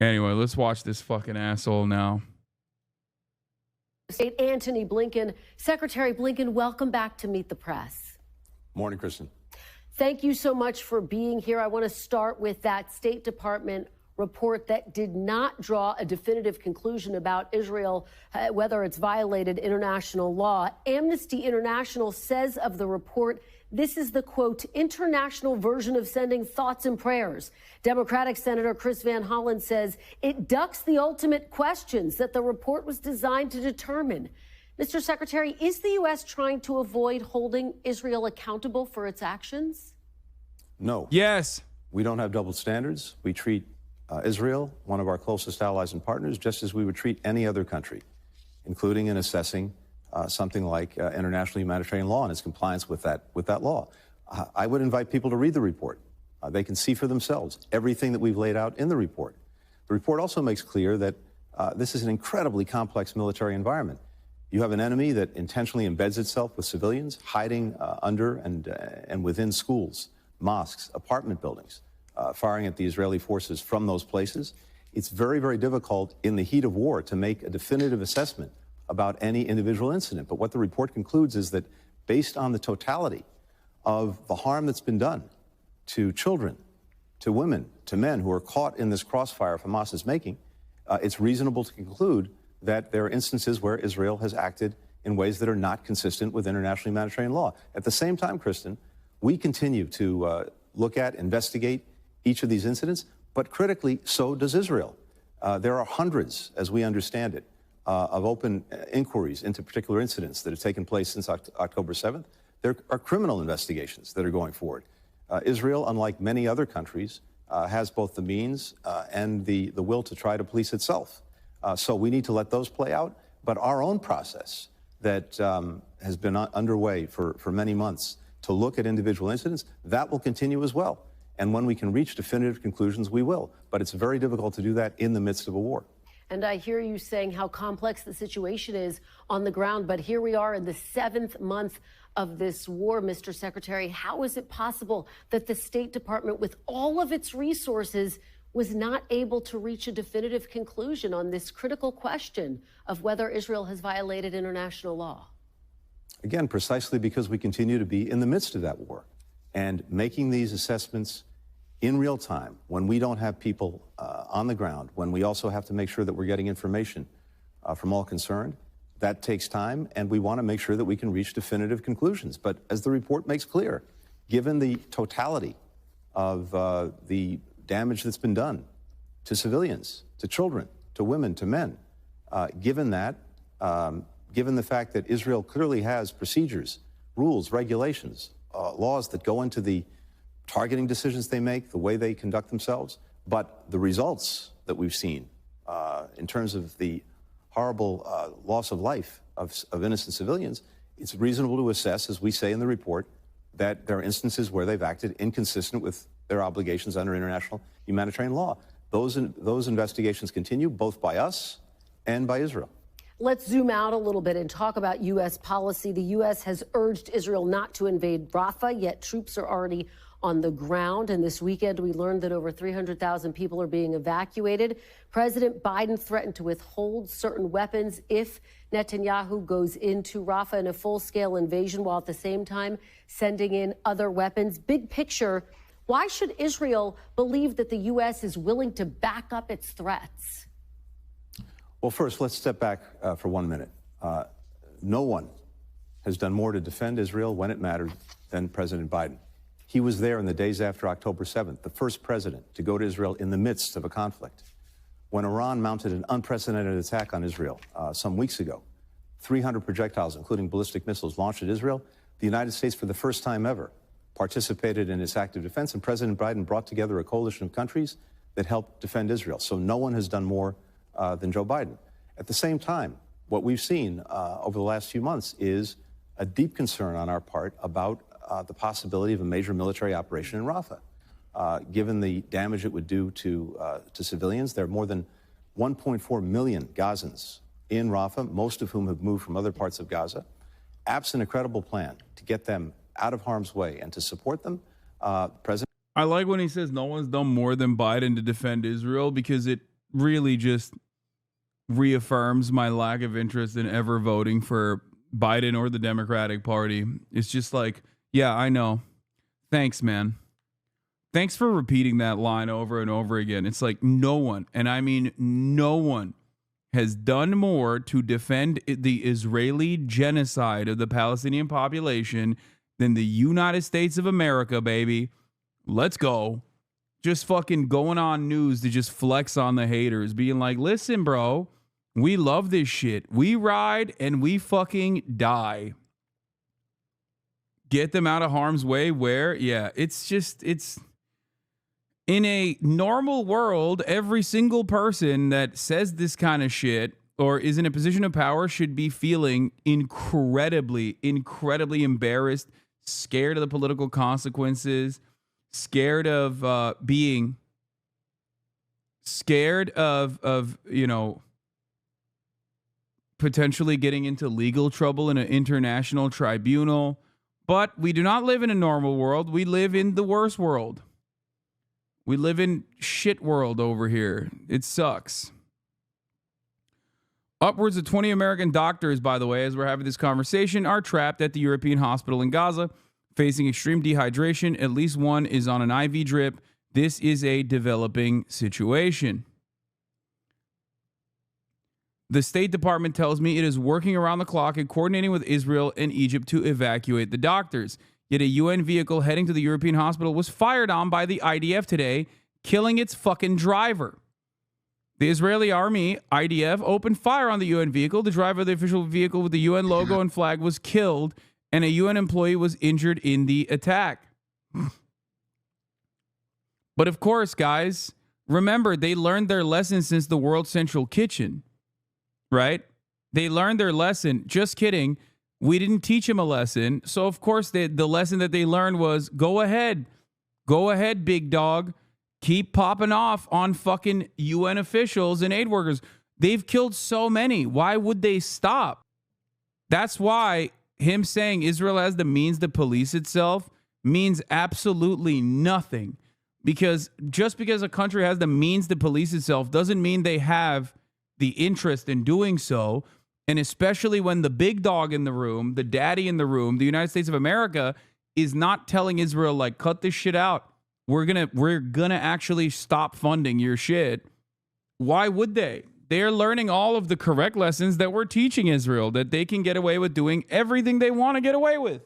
Anyway, let's watch this fucking asshole now. State Antony Blinken. Secretary Blinken, welcome back to Meet the Press. Morning, Kristen. Thank you so much for being here. I want to start with that State Department report that did not draw a definitive conclusion about Israel, whether it's violated international law. Amnesty International says of the report, this is the, quote, international version of sending thoughts and prayers. Democratic Senator Chris Van Hollen says it ducks the ultimate questions that the report was designed to determine. Mr. Secretary, is the U.S. trying to avoid holding Israel accountable for its actions? No. Yes. We don't have double standards. We treat Israel, one of our closest allies and partners, just as we would treat any other country, including in assessing something like international humanitarian law and its compliance with that law. I would invite people to read the report. They can see for themselves everything that we've laid out in the report. The report also makes clear that this is an incredibly complex military environment. You have an enemy that intentionally embeds itself with civilians, hiding under and within schools, mosques, apartment buildings, firing at the Israeli forces from those places. It's very, very difficult in the heat of war to make a definitive assessment about any individual incident. But what the report concludes is that based on the totality of the harm that's been done to children, to women, to men who are caught in this crossfire Hamas is making, it's reasonable to conclude that there are instances where Israel has acted in ways that are not consistent with international humanitarian law. At the same time, Kristen, we continue to look at, investigate each of these incidents, but critically, so does Israel. There are hundreds, as we understand it, of open inquiries into particular incidents that have taken place since October 7th. There are criminal investigations that are going forward. Israel, unlike many other countries, has both the means and the will to try to police itself. So we need to let those play out. But our own process that has been underway for many months to look at individual incidents, that will continue as well. And when we can reach definitive conclusions, we will. But it's very difficult to do that in the midst of a war. And I hear you saying how complex the situation is on the ground. But here we are in the 7th month of this war, Mr. Secretary. How is it possible that the State Department, with all of its resources, was not able to reach a definitive conclusion on this critical question of whether Israel has violated international law? Again, precisely because we continue to be in the midst of that war. And making these assessments in real time, when we don't have people on the ground, when we also have to make sure that we're getting information from all concerned, that takes time, and we want to make sure that we can reach definitive conclusions. But as the report makes clear, given the totality of the damage that's been done to civilians, to children, to women, to men, given that, given the fact that Israel clearly has procedures, rules, regulations, laws that go into the targeting decisions they make, the way they conduct themselves, but the results that we've seen in terms of the horrible loss of life of innocent civilians, it's reasonable to assess, as we say in the report, that there are instances where they've acted inconsistent with their obligations under international humanitarian law. Those investigations continue, both by us and by Israel. Let's zoom out a little bit and talk about U.S. policy. The U.S. has urged Israel not to invade Rafah, yet troops are already on the ground. And this weekend, we learned that over 300,000 people are being evacuated. President Biden threatened to withhold certain weapons if Netanyahu goes into Rafah in a full-scale invasion, while at the same time sending in other weapons. Big picture, why should Israel believe that the U.S. is willing to back up its threats? Well, first, let's step back for 1 minute. No one has done more to defend Israel when it mattered than President Biden. He was there in the days after October 7th, the first president to go to Israel in the midst of a conflict. When Iran mounted an unprecedented attack on Israel some weeks ago, 300 projectiles, including ballistic missiles, launched at Israel, the United States, for the first time ever, participated in its active defense, and President Biden brought together a coalition of countries that helped defend Israel. So no one has done more than Joe Biden. At the same time, what we've seen over the last few months is a deep concern on our part about the possibility of a major military operation in Rafah. Given the damage it would do to civilians, there are more than 1.4 million Gazans in Rafah, most of whom have moved from other parts of Gaza. Absent a credible plan to get them out of harm's way and to support them, President... I like when he says no one's done more than Biden to defend Israel, because it really just reaffirms my lack of interest in ever voting for Biden or the Democratic Party. It's just like, yeah, I know. Thanks, man. Thanks for repeating that line over and over again. It's like no one, and I mean no one, has done more to defend the Israeli genocide of the Palestinian population than the United States of America, baby. Let's go. Just fucking going on news to just flex on the haters, being like, listen, bro, we love this shit. We ride and we fucking die. Get them out of harm's way where? Yeah, it's in a normal world, every single person that says this kind of shit or is in a position of power should be feeling incredibly, incredibly embarrassed, scared of the political consequences, scared of being scared of, you know, potentially getting into legal trouble in an international tribunal. But we do not live in a normal world. We live in the worst world. We live in shit world over here. It sucks. Upwards of 20 American doctors, by the way, as we're having this conversation, are trapped at the European hospital in Gaza, facing extreme dehydration. At least one is on an IV drip. This is a developing situation. The State Department tells me it is working around the clock and coordinating with Israel and Egypt to evacuate the doctors. Yet a UN vehicle heading to the European hospital was fired on by the IDF today, killing its fucking driver. The Israeli army, IDF, opened fire on the UN vehicle. The driver of the official vehicle with the UN logo and flag was killed, and a UN employee was injured in the attack. But of course, guys, remember, they learned their lesson since the World Central Kitchen, right? They learned their lesson. Just kidding. We didn't teach them a lesson. So, of course, the lesson that they learned was go ahead. Go ahead, big dog. Keep popping off on fucking UN officials and aid workers. They've killed so many. Why would they stop? That's why him saying Israel has the means to police itself means absolutely nothing. Because just because a country has the means to police itself doesn't mean they have the interest in doing so. And especially when the big dog in the room, the daddy in the room, the United States of America is not telling Israel, like, cut this shit out. We're gonna actually stop funding your shit. Why would they? They're learning all of the correct lessons that we're teaching Israel, that they can get away with doing everything they want to get away with.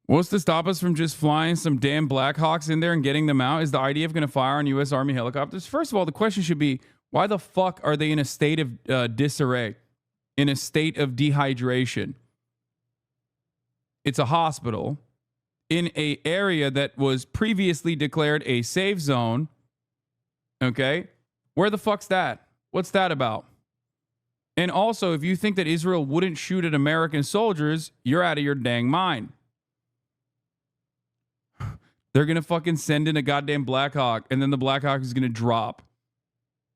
What's to stop us from just flying some damn Blackhawks in there and getting them out? Is the IDF going to fire on U.S. Army helicopters? First of all, the question should be, why the fuck are they in a state of disarray, in a state of dehydration? It's a hospital in an area that was previously declared a safe zone. Okay? Where the fuck's that? What's that about? And also, if you think that Israel wouldn't shoot at American soldiers, you're out of your dang mind. They're going to fucking send in a goddamn Black Hawk, and then the Black Hawk is going to drop.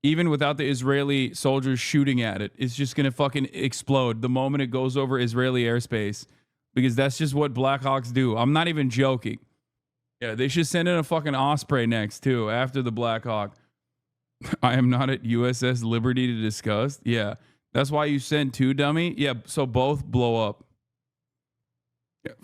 Even without the Israeli soldiers shooting at it, it's just going to fucking explode the moment it goes over Israeli airspace. Because that's just what Black Hawks do. I'm not even joking. Yeah, they should send in a fucking Osprey next, too, after the Black Hawk. I am not at USS Liberty to discuss. Yeah, that's why you send two, dummy. Yeah, so both blow up.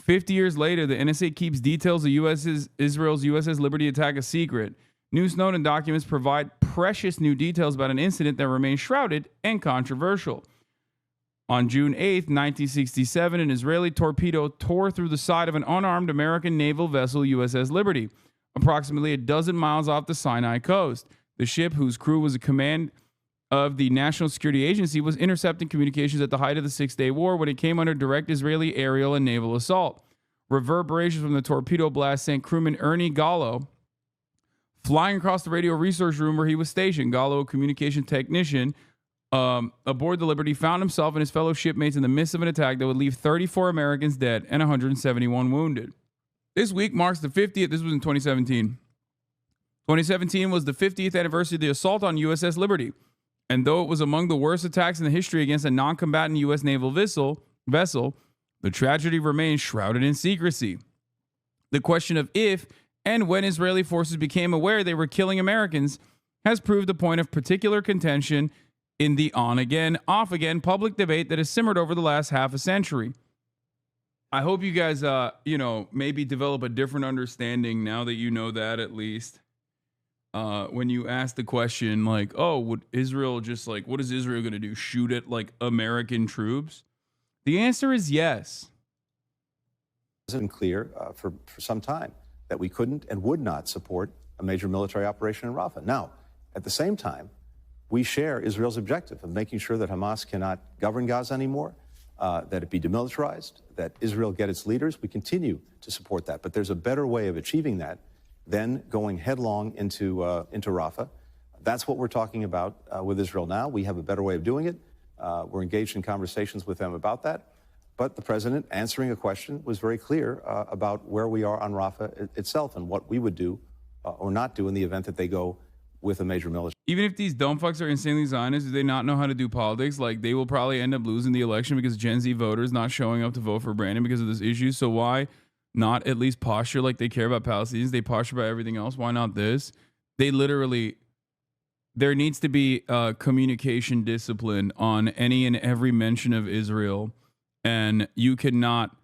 50 years later, the NSA keeps details of Israel's USS Liberty attack a secret. New Snowden documents provide precious new details about an incident that remains shrouded and controversial. On June 8th, 1967, an Israeli torpedo tore through the side of an unarmed American naval vessel, USS Liberty, approximately a dozen miles off the Sinai coast. The ship, whose crew was a command of the National Security Agency, was intercepting communications at the height of the Six-Day War when it came under direct Israeli aerial and naval assault. Reverberations from the torpedo blast sent crewman Ernie Gallo flying across the radio research room where he was stationed. Gallo, a communication technician aboard the Liberty, found himself and his fellow shipmates in the midst of an attack that would leave 34 Americans dead and 171 wounded. This week marks the 50th. This was in 2017. 2017 was the 50th anniversary of the assault on USS Liberty. And though it was among the worst attacks in the history against a non-combatant U.S. naval vessel, the tragedy remains shrouded in secrecy. The question of if and when Israeli forces became aware they were killing Americans has proved a point of particular contention in the on-again, off-again public debate that has simmered over the last half a century. I hope you guys, maybe develop a different understanding now that you know that, at least. When you ask the question, like, oh, would Israel just, like, what is Israel going to do? Shoot at, like, American troops? The answer is yes. It's been clear for some time that we couldn't and would not support a major military operation in Rafah. Now, at the same time, we share Israel's objective of making sure that Hamas cannot govern Gaza anymore, that it be demilitarized, that Israel get its leaders. We continue to support that. But there's a better way of achieving that than going headlong into Rafah. That's what we're talking about with Israel now. We have a better way of doing it. We're engaged in conversations with them about that. But the president, answering a question, was very clear about where we are on Rafah itself and what we would do or not do in the event that they go with a major military. Even if these dumb fucks are insanely Zionists, do they not know how to do politics? Like, they will probably end up losing the election because Gen Z voters not showing up to vote for Brandon because of this issue. So why not at least posture like they care about Palestinians? They posture about everything else. Why not this? They literally, there needs to be communication discipline on any and every mention of Israel. And you cannot,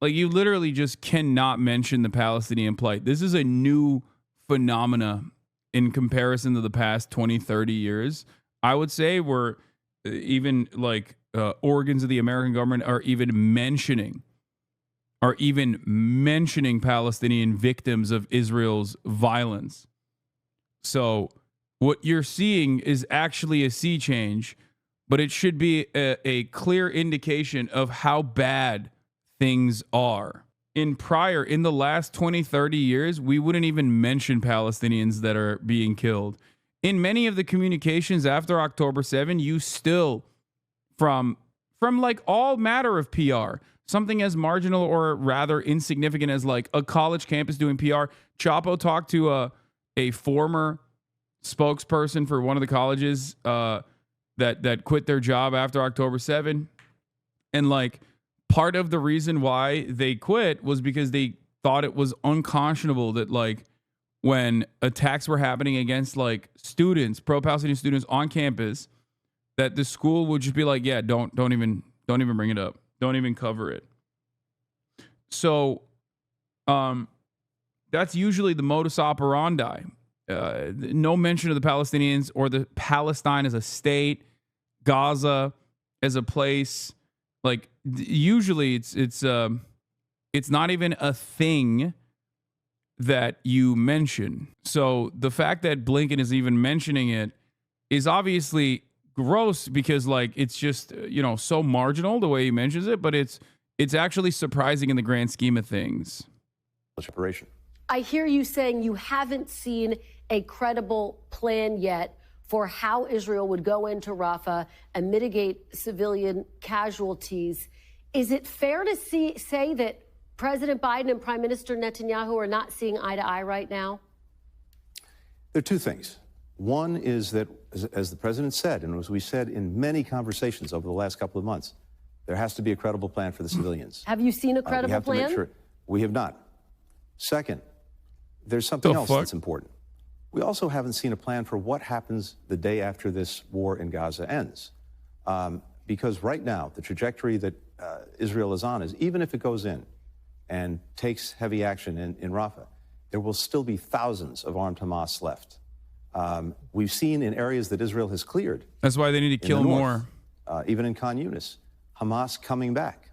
like, you literally just cannot mention the Palestinian plight. This is a new phenomena in comparison to the past 20, 30 years. I would say where even like organs of the American government are even mentioning Palestinian victims of Israel's violence. So what you're seeing is actually a sea change, but it should be a clear indication of how bad things are. In the last 20, 30 years, we wouldn't even mention Palestinians that are being killed. In many of the communications after October 7, you still, from like all matter of PR, something as marginal or rather insignificant as like a college campus doing PR, Chapo talked to a former spokesperson for one of the colleges that quit their job after October 7. And like, part of the reason why they quit was because they thought it was unconscionable that like when attacks were happening against like students, pro-Palestinian students on campus, that the school would just be like, yeah, don't even bring it up. Don't even cover it. So that's usually the modus operandi. No mention of the Palestinians or the Palestine as a state, Gaza as a place. Like usually it's not even a thing that you mention. So the fact that Blinken is even mentioning it is obviously gross because like it's just so marginal the way he mentions it, but it's actually surprising in the grand scheme of things. Separation. I hear you saying you haven't seen a credible plan yet for how Israel would go into Rafah and mitigate civilian casualties. Is it fair to say that President Biden and Prime Minister Netanyahu are not seeing eye to eye right now? There are two things. One is that, as the president said, and as we said in many conversations over the last couple of months, there has to be a credible plan for the civilians. Have you seen a credible plan? We have to make sure. We have not. Second, there's something else that's important. We also haven't seen a plan for what happens the day after this war in Gaza ends. Because right now, the trajectory that Israel is on is even if it goes in and takes heavy action in Rafah, there will still be thousands of armed Hamas left. We've seen in areas that Israel has cleared. That's why they need to kill more. Even in Khan Yunis, Hamas coming back.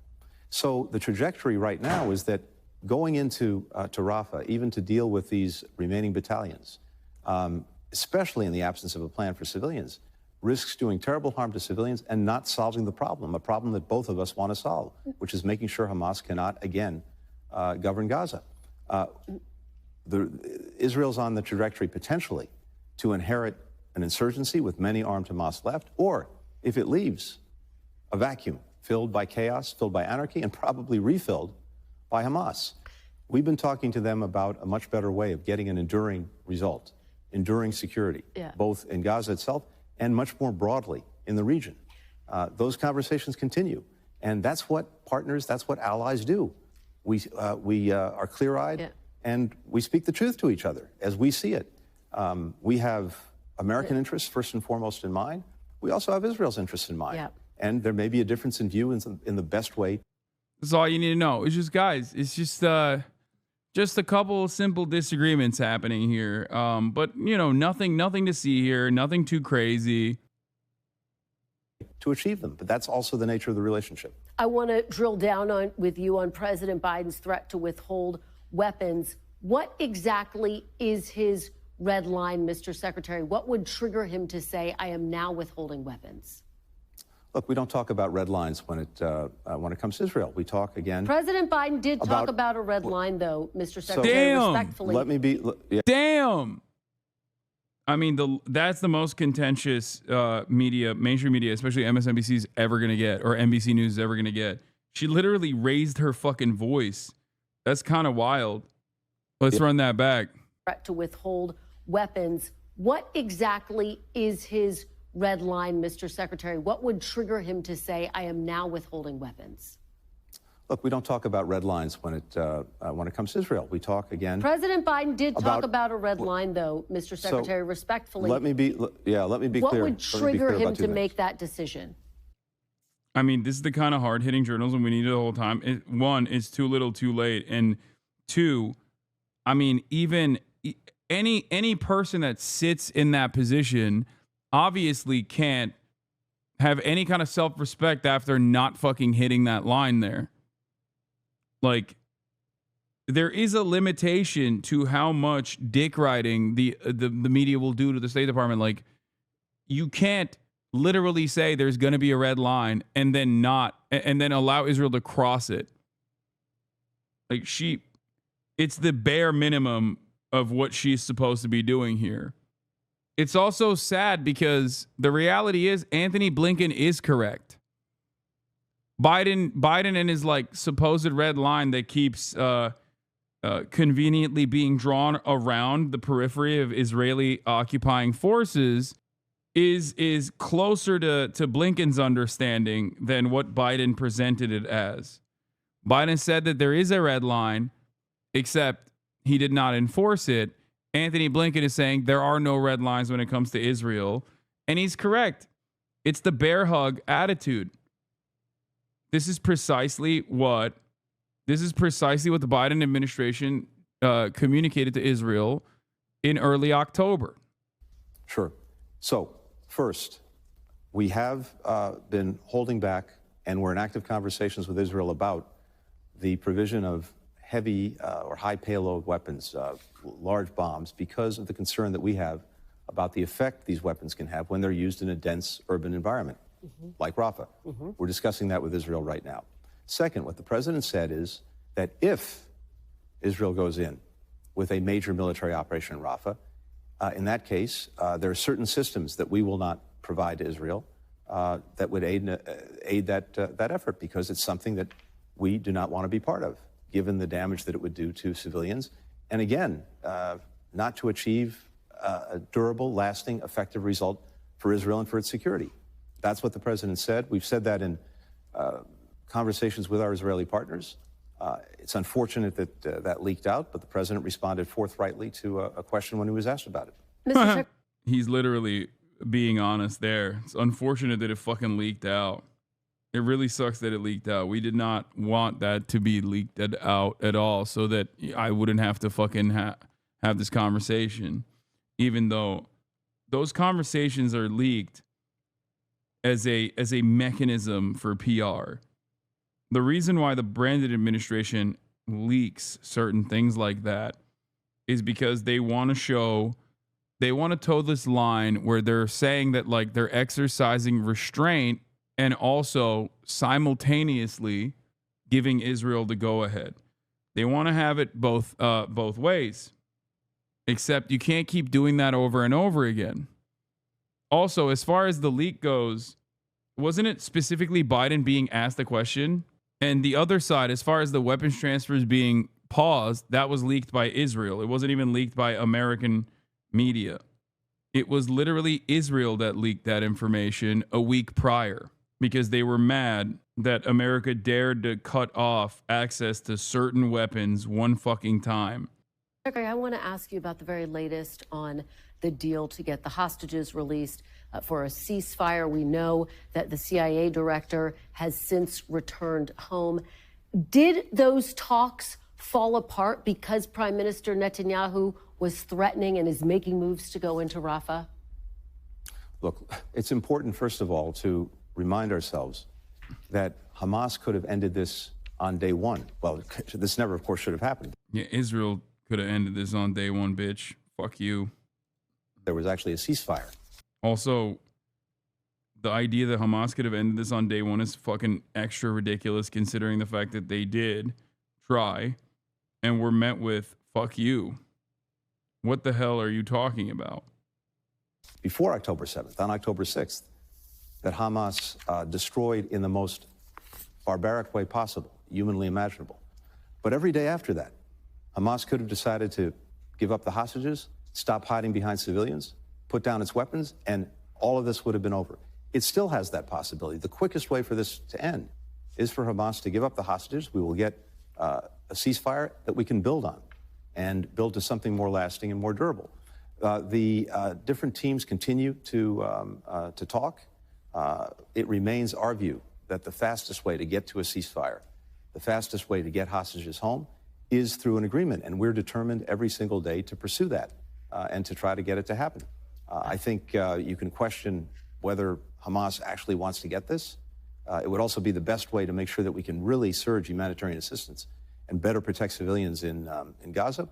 So the trajectory right now is that going into to Rafah, even to deal with these remaining battalions, especially in the absence of a plan for civilians, risks doing terrible harm to civilians and not solving the problem, a problem that both of us want to solve, which is making sure Hamas cannot again govern Gaza. Israel's on the trajectory potentially to inherit an insurgency with many armed Hamas left, or if it leaves, a vacuum filled by chaos, filled by anarchy, and probably refilled by Hamas. We've been talking to them about a much better way of getting an enduring result, enduring security, both in Gaza itself and much more broadly in the region. Those conversations continue, and that's what partners, that's what allies do. We are clear-eyed, and we speak the truth to each other as we see it. We have American interests first and foremost in mind. We also have Israel's interests in mind. Yeah. And there may be a difference in view in the best way. That's all you need to know. It's just, guys, it's just a couple simple disagreements happening here. But, you know, nothing to see here, nothing too crazy. To achieve them. But that's also the nature of the relationship. I want to drill down with you on President Biden's threat to withhold weapons. What exactly is his red line, Mr. Secretary? What would trigger him to say, I am now withholding weapons? Look, we don't talk about red lines when it comes to Israel. We talk again. President Biden did talk about a red line, though, Mr. Secretary. Respectfully. Let me be. Yeah. Damn. I mean, that's the most contentious media, mainstream media, especially MSNBC is ever going to get, or NBC News is ever going to get. She literally raised her fucking voice. That's kind of wild. Let's run that back. To withhold weapons. What exactly is his red line, Mr. Secretary? What would trigger him to say, I am now withholding weapons? Look, we don't talk about red lines when it comes to Israel. We talk again. President Biden did talk about a red line, though, Mr. Secretary. Respectfully. Let me be clear. What would trigger him to make that decision? I mean, this is the kind of hard-hitting journalism we need the whole time. One, it's too little, too late, and two, I mean, even any person that sits in that position obviously can't have any kind of self-respect after not fucking hitting that line there. Like, there is a limitation to how much dick riding the media will do to the State Department. Like, you can't literally say there's going to be a red line and then allow Israel to cross it. Like, it's the bare minimum of what she's supposed to be doing here. It's also sad because the reality is Anthony Blinken is correct. Biden and his like supposed red line that keeps conveniently being drawn around the periphery of Israeli occupying forces is closer to Blinken's understanding than what Biden presented it as. Biden said that there is a red line, except he did not enforce it. Anthony Blinken is saying there are no red lines when it comes to Israel, and he's correct. It's the bear hug attitude. This is precisely what the Biden administration communicated to Israel in early October. Sure. So, first, we have been holding back, and we're in active conversations with Israel about the provision of heavy or high payload weapons, large bombs, because of the concern that we have about the effect these weapons can have when they're used in a dense urban environment, like Rafah. We're discussing that with Israel right now. Second, what the president said is that if Israel goes in with a major military operation in Rafah, in that case, there are certain systems that we will not provide to Israel that would aid that effort, because it's something that we do not want to be part of, given the damage that it would do to civilians. And again, not to achieve a durable, lasting, effective result for Israel and for its security. That's what the president said. We've said that in conversations with our Israeli partners. It's unfortunate that that leaked out, but the president responded forthrightly to a question when he was asked about it. He's literally being honest there. It's unfortunate that it fucking leaked out. It really sucks that it leaked out. We did not want that to be leaked out at all, so that I wouldn't have to fucking have this conversation, even though those conversations are leaked as a mechanism for PR. The reason why the Brandon administration leaks certain things like that is because they want to toe this line where they're saying that like they're exercising restraint and also simultaneously giving Israel the go-ahead. They want to have it both ways, except you can't keep doing that over and over again. Also, as far as the leak goes, wasn't it specifically Biden being asked the question? And the other side, as far as the weapons transfers being paused, that was leaked by Israel. It wasn't even leaked by American media. It was literally Israel that leaked that information a week prior, because they were mad that America dared to cut off access to certain weapons one fucking time. Secretary, I want to ask you about the very latest on the deal to get the hostages released for a ceasefire. We know that the CIA director has since returned home. Did those talks fall apart because Prime Minister Netanyahu was threatening and is making moves to go into Rafah? Look, it's important, first of all, to remind ourselves that Hamas could have ended this on day one. Well, this never, of course, should have happened. Yeah, Israel could have ended this on day one, bitch. Fuck you. There was actually a ceasefire. Also, the idea that Hamas could have ended this on day one is fucking extra ridiculous, considering the fact that they did try and were met with fuck you. What the hell are you talking about? Before October 7th, on October 6th, that Hamas destroyed in the most barbaric way possible, humanly imaginable. But every day after that, Hamas could have decided to give up the hostages, stop hiding behind civilians, put down its weapons, and all of this would have been over. It still has that possibility. The quickest way for this to end is for Hamas to give up the hostages. We will get a ceasefire that we can build on and build to something more lasting and more durable. The different teams continue to talk. It remains our view that the fastest way to get to a ceasefire, the fastest way to get hostages home, is through an agreement. And we're determined every single day to pursue that and to try to get it to happen. I think you can question whether Hamas actually wants to get this. It would also be the best way to make sure that we can really surge humanitarian assistance and better protect civilians in Gaza.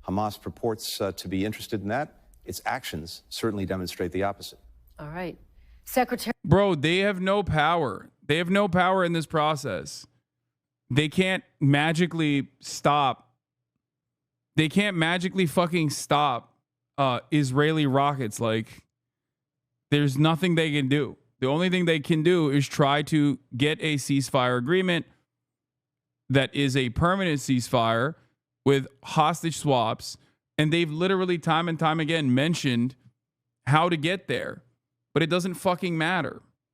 Hamas purports to be interested in that. Its actions certainly demonstrate the opposite. All right. Secretary. Bro, they have no power. They have no power in this process. They can't magically stop. They can't magically fucking stop Israeli rockets. Like, there's nothing they can do. The only thing they can do is try to get a ceasefire agreement that is a permanent ceasefire with hostage swaps. And they've literally time and time again mentioned how to get there. But it doesn't fucking matter.